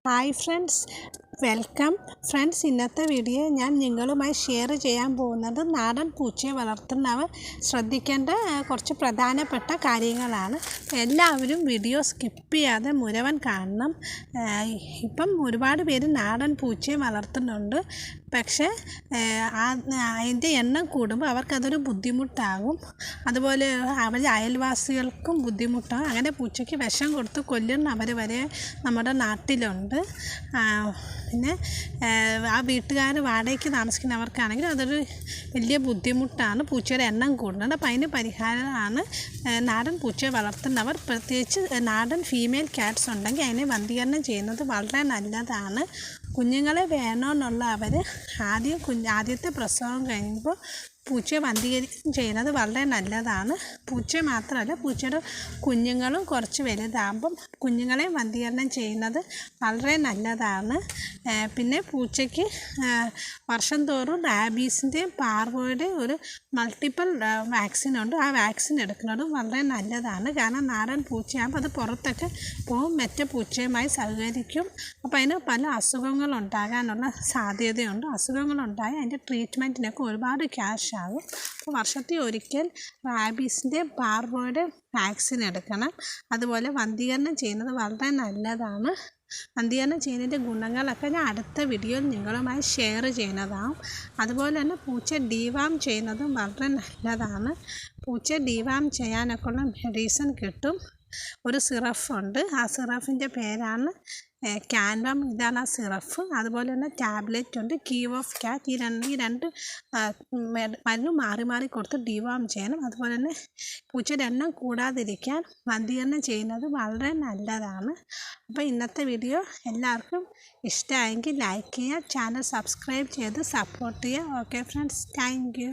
Hi friends, welcome friends. ഇന്നത്തെ video ഞാൻ നിങ്ങളുമായി ഷെയർ ചെയ്യാൻ പോകുന്നത് നാടൻ പൂച്ചയെ വളർത്തുന്നവർ ശ്രദ്ധിക്കേണ്ട കുറച്ച് പ്രധാനപ്പെട്ട കാര്യങ്ങളാണ്. എല്ലാവരും വീഡിയോ സ്കിപ്പ് ചെയ്യാതെ മുഴുവൻ കാണണം. ഇപ്പം ഒരുപാട് പേര് നാടൻ പൂച്ചയെ വളർത്തുന്നുണ്ട്. പക്ഷേ അതിൻ്റെ എണ്ണം കൂടുമ്പോൾ അവർക്കതൊരു ബുദ്ധിമുട്ടാകും. അതുപോലെ അവർ അയൽവാസികൾക്കും ബുദ്ധിമുട്ടാകും. അങ്ങനെ പൂച്ചയ്ക്ക് വിഷം കൊടുത്ത് കൊല്ലുന്നവർ വരെ നമ്മുടെ നാട്ടിലുണ്ട്. പിന്നെ ആ വീട്ടുകാർ വാടകയ്ക്ക് താമസിക്കുന്നവർക്കാണെങ്കിൽ അതൊരു വലിയ ബുദ്ധിമുട്ടാണ് പൂച്ചയുടെ എണ്ണം കൂടുന്നത്. അപ്പം അതിന് പരിഹാരമാണ് നാടൻ പൂച്ചയെ വളർത്തുന്നവർ, പ്രത്യേകിച്ച് നാടൻ ഫീമെയിൽ ക്യാറ്റ്സ് ഉണ്ടെങ്കിൽ അതിനെ വന്ധീകരണം ചെയ്യുന്നത് വളരെ നല്ലതാണ്. കുഞ്ഞുങ്ങളെ വേണമെന്നുള്ള അവർ ആദ്യത്തെ പ്രസവം കഴിയുമ്പോൾ പൂച്ചയെ വന്ധീകരണം ചെയ്യുന്നത് വളരെ നല്ലതാണ്. പൂച്ച മാത്രമല്ല, പൂച്ചയുടെ കുഞ്ഞുങ്ങളും കുറച്ച് വലുതാകുമ്പം കുഞ്ഞുങ്ങളെ വന്ധീകരണം ചെയ്യുന്നത് വളരെ നല്ലതാണ്. പിന്നെ പൂച്ചയ്ക്ക് വർഷം തോറും റാബീസിൻ്റെയും പാർവോയുടെയും ഒരു മൾട്ടിപ്പിൾ വാക്സിനുണ്ട്. ആ വാക്സിൻ എടുക്കുന്നത് വളരെ നല്ലതാണ്. കാരണം നാടൻ പൂച്ചയാകുമ്പോൾ അത് പുറത്തൊക്കെ പോകും, മറ്റേ പൂച്ചയുമായി സഹകരിക്കും. അപ്പോൾ അതിന് പല അസുഖങ്ങളുണ്ടാകാനുള്ള സാധ്യതയുണ്ട്. അസുഖങ്ങളുണ്ടായി അതിൻ്റെ ട്രീറ്റ്മെൻറ്റിനൊക്കെ ഒരുപാട് ക്യാഷ് ആകും. അപ്പോൾ വർഷത്തിൽ ഒരിക്കൽ റാബീസിൻ്റെ പാർവോയുടെ വാക്സിൻ എടുക്കണം. അതുപോലെ വന്ധീകരണം ചെയ്യുന്നത് വളരെ നല്ലതാണ്. വന്ധീകരണം ചെയ്യുന്നതിൻ്റെ ഗുണങ്ങളൊക്കെ ഞാൻ അടുത്ത വീഡിയോയിൽ നിങ്ങളുമായി ഷെയർ ചെയ്യുന്നതാണ്. അതുപോലെ തന്നെ പൂച്ച ഡീവാം ചെയ്യുന്നതും വളരെ നല്ലതാണ്. പൂച്ച ഡീവാം ചെയ്യാനൊക്കെ ഉള്ള മെഡിസിൻ കിട്ടും. ഒരു സിറഫുണ്ട്, ആ സിറഫിൻ്റെ പേരാണ് ക്യാൻവാം. ഇതാണ് ആ സിറഫ്. അതുപോലെ തന്നെ ടാബ്ലറ്റ് ഉണ്ട്, കീ ഓഫ് ക്യാറ്റ്. ഈ രണ്ട് മരുന്ന് മാറി മാറി കൊടുത്ത് ഡിവാം ചെയ്യണം. അതുപോലെ തന്നെ പൂച്ചയുടെ എണ്ണം കൂടാതിരിക്കാൻ വന്ധീകരണം ചെയ്യുന്നത് വളരെ നല്ലതാണ്. അപ്പോൾ ഇന്നത്തെ വീഡിയോ എല്ലാവർക്കും ഇഷ്ടമായെങ്കിൽ ലൈക്ക് ചെയ്യുക, ചാനൽ സബ്സ്ക്രൈബ് ചെയ്ത് സപ്പോർട്ട് ചെയ്യുക. Okay friends, thank you.